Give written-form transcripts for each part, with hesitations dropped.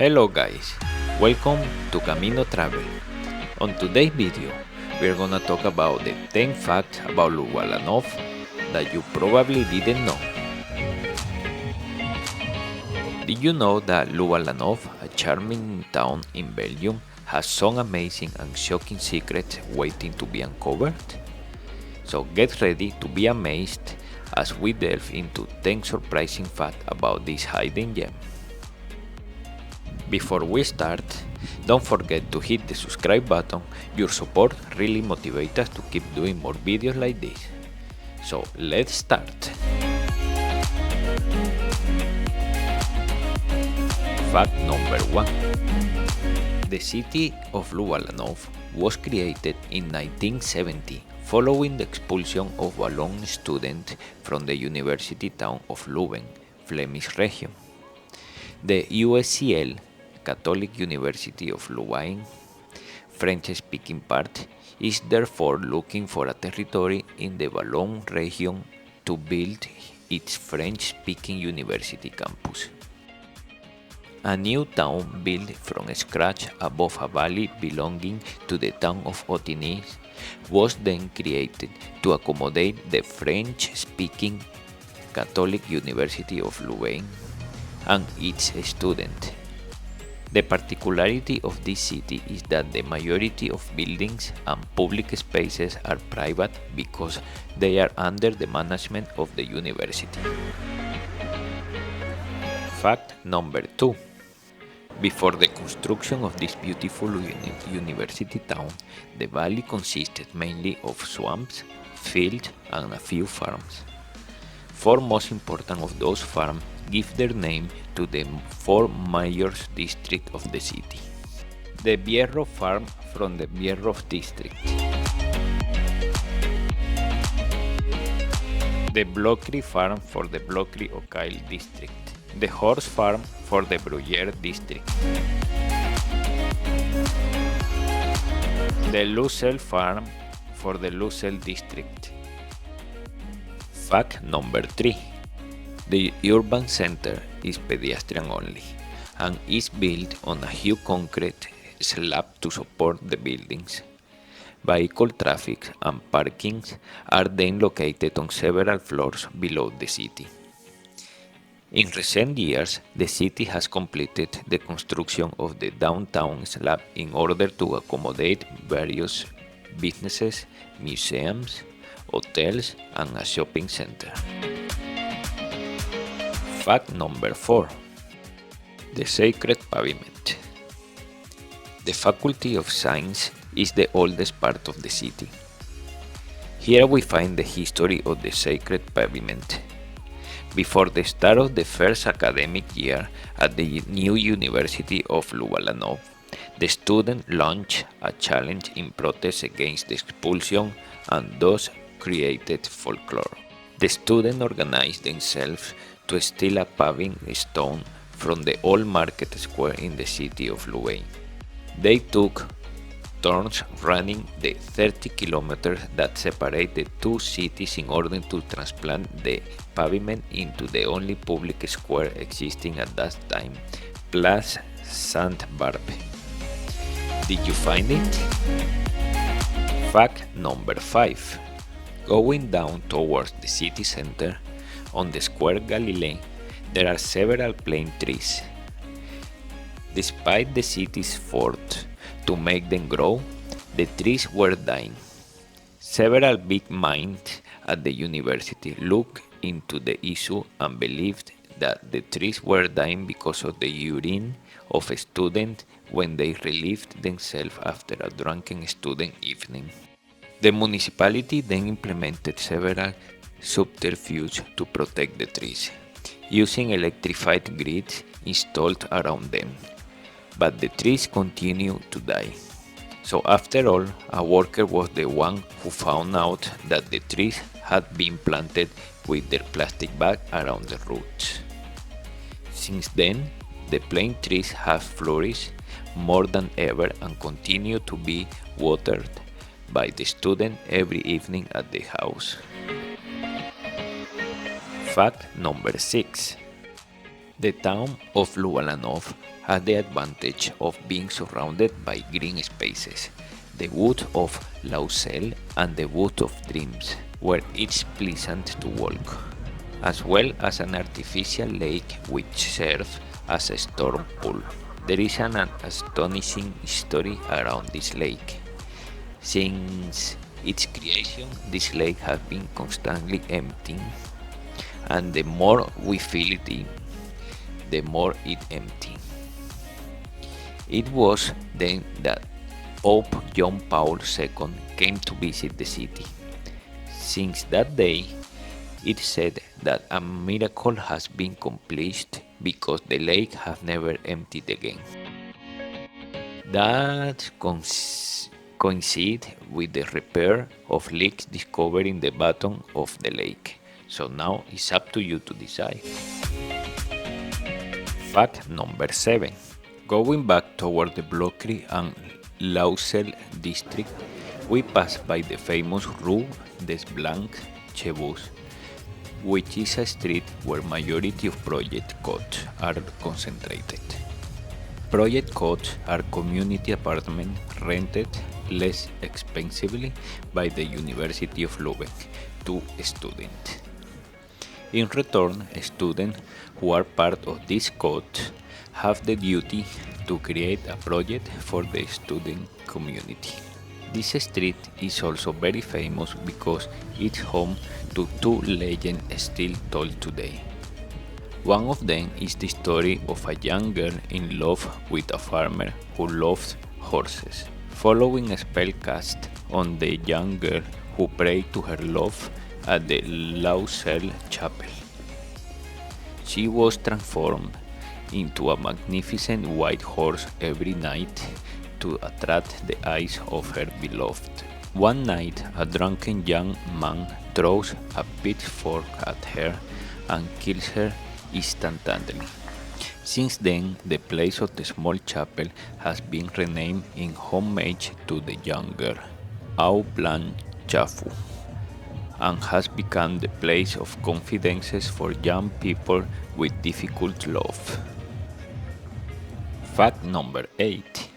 Hello guys, welcome to Camino Travel. On today's video, we're gonna talk about the 10 facts about Lubalanov that you probably didn't know. Did you know that Lubalanov, a charming town in Belgium, has some amazing and shocking secrets waiting to be uncovered? So get ready to be amazed as we delve into 10 surprising facts about this hidden gem. Before we start, don't forget to hit the subscribe button. Your support really motivates us to keep doing more videos like this. So let's start. Fact number 1. The city of Lubalanov was created in 1970 following the expulsion of Wallon students from the university town of Leuven, Flemish region. The USCL, Catholic University of Louvain, French-speaking part, is therefore looking for a territory in the Wallon region to build its French-speaking university campus. A new town built from scratch above a valley belonging to the town of Ottignies was then created to accommodate the French-speaking Catholic University of Louvain and its students. The particularity of this city is that the majority of buildings and public spaces are private because they are under the management of the university. Fact number 2. Before the construction of this beautiful university town, the valley consisted mainly of swamps, fields, and a few farms. Four most important of those farms give their name to the four major districts of the city. The Bierhoff farm from the Bierhoff district, the Blokry farm for the Blokry-Ocail district, the horse farm for the Bruyère district, the Lucelle farm for the Lucelle district. Fact number 3. The urban center is pedestrian only and is built on a huge concrete slab to support the buildings. Vehicle traffic and parkings are then located on several floors below the city. In recent years, the city has completed the construction of the downtown slab in order to accommodate various businesses, museums, hotels, and a shopping center. Fact number 4. The Sacred Pavement. The Faculty of Science is the oldest part of the city. Here we find the history of the Sacred Pavement. Before the start of the first academic year at the new University of Lubalanov, the students launched a challenge in protest against the expulsion and thus created folklore. The students organized themselves to steal a paving stone from the old market square in the city of Louvain. They took turns running the 30 kilometers that separate the two cities in order to transplant the pavement into the only public square existing at that time, Place Sainte-Barbe. Did you find it? Fact number 5. Going down towards the city center, on the Square Galilée, there are several plane trees. Despite the city's effort to make them grow, the trees were dying. Several big minds at the university looked into the issue and believed that the trees were dying because of the urine of students when they relieved themselves after a drunken student evening. The municipality then implemented several subterfuges to protect the trees, using electrified grids installed around them. But the trees continued to die. So after all, a worker was the one who found out that the trees had been planted with their plastic bag around the roots. Since then, the plane trees have flourished more than ever and continue to be watered by the student every evening at the house. Fact number 6. The town of Lubalanov has the advantage of being surrounded by green spaces, the wood of Lausel and the wood of Dreams, where it's pleasant to walk, as well as an artificial lake which serves as a storm pool. There is an astonishing story around this lake. Since its creation, this lake has been constantly emptying, and the more we fill it in, the more it empties. It was then that Pope John Paul II came to visit the city. Since that day, it said that a miracle has been accomplished because the lake has never emptied again. That coincides with the repair of leaks discovered in the bottom of the lake. So now it's up to you to decide. Fact number 7. Going back toward the Blokry and Lausel district, we pass by the famous Rue des Blancs Chevaux, which is a street where majority of project codes are concentrated. Project codes are community apartments rented less expensively by the University of Lübeck to students. In return, students who are part of this code have the duty to create a project for the student community. This street is also very famous because it's home to two legends still told today. One of them is the story of a young girl in love with a farmer who loved horses. Following a spell cast on the young girl who prayed to her love at the Lausel Chapel, she was transformed into a magnificent white horse every night to attract the eyes of her beloved. One night, a drunken young man throws a pitchfork at her and kills her instantaneously. Since then, the place of the small chapel has been renamed in homage to the young girl, Au Blanc Chafu, and has become the place of confidences for young people with difficult love. Fact number 8.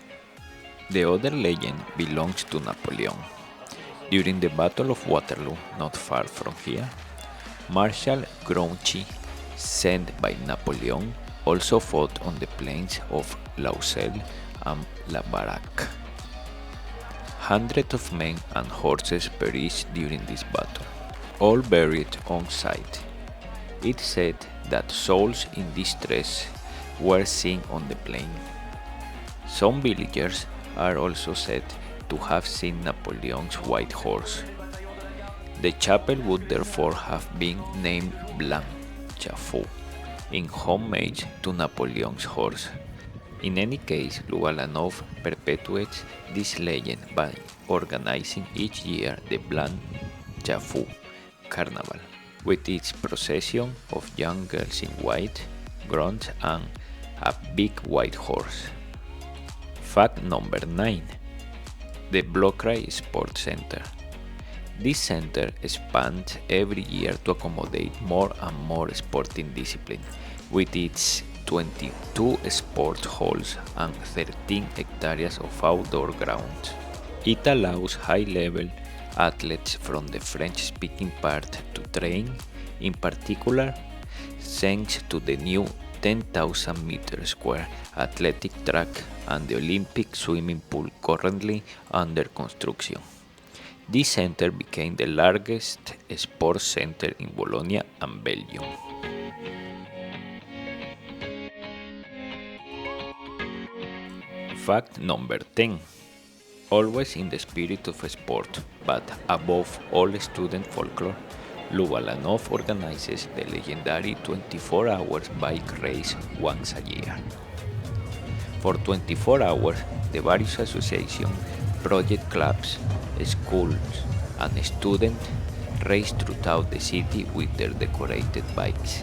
The other legend belongs to Napoleon. During the Battle of Waterloo, not far from here, Marshal Grouchy, sent by Napoleon, also fought on the plains of Lausel and La Baraque. Hundreds of men and horses perished during this battle, all buried on site. It said that souls in distress were seen on the plain. Some villagers are also said to have seen Napoleon's white horse. The chapel would therefore have been named Blanc Chafu, in homage to Napoleon's horse. In any case, Lubalanov perpetuates this legend by organizing each year the Blanc Chafu Carnival, with its procession of young girls in white, grunts, and a big white horse. Fact number 9. The Blokry Sports Center. This center expands every year to accommodate more and more sporting discipline, with its 22 sport halls and 13 hectares of outdoor grounds. It allows high-level athletes from the French-speaking part to train, in particular thanks to the new 10,000 meter square athletic track and the Olympic swimming pool currently under construction. This center became the largest sports center in Bologna and Belgium. Fact number 10. Always in the spirit of sport, but above all student folklore, Lubalanov organizes the legendary 24-hour bike race once a year. For 24 hours, the various associations, project clubs, schools, and students race throughout the city with their decorated bikes.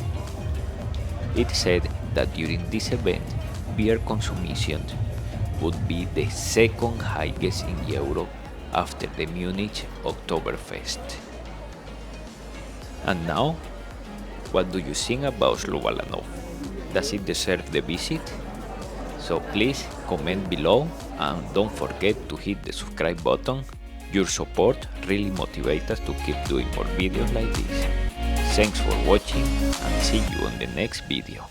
It said that during this event, beer consumption would be the second highest in Europe after the Munich Oktoberfest. And now, what do you think about Lubalanov? Does it deserve the visit? So please comment below and don't forget to hit the subscribe button. Your support really motivates us to keep doing more videos like this. Thanks for watching and see you on the next video.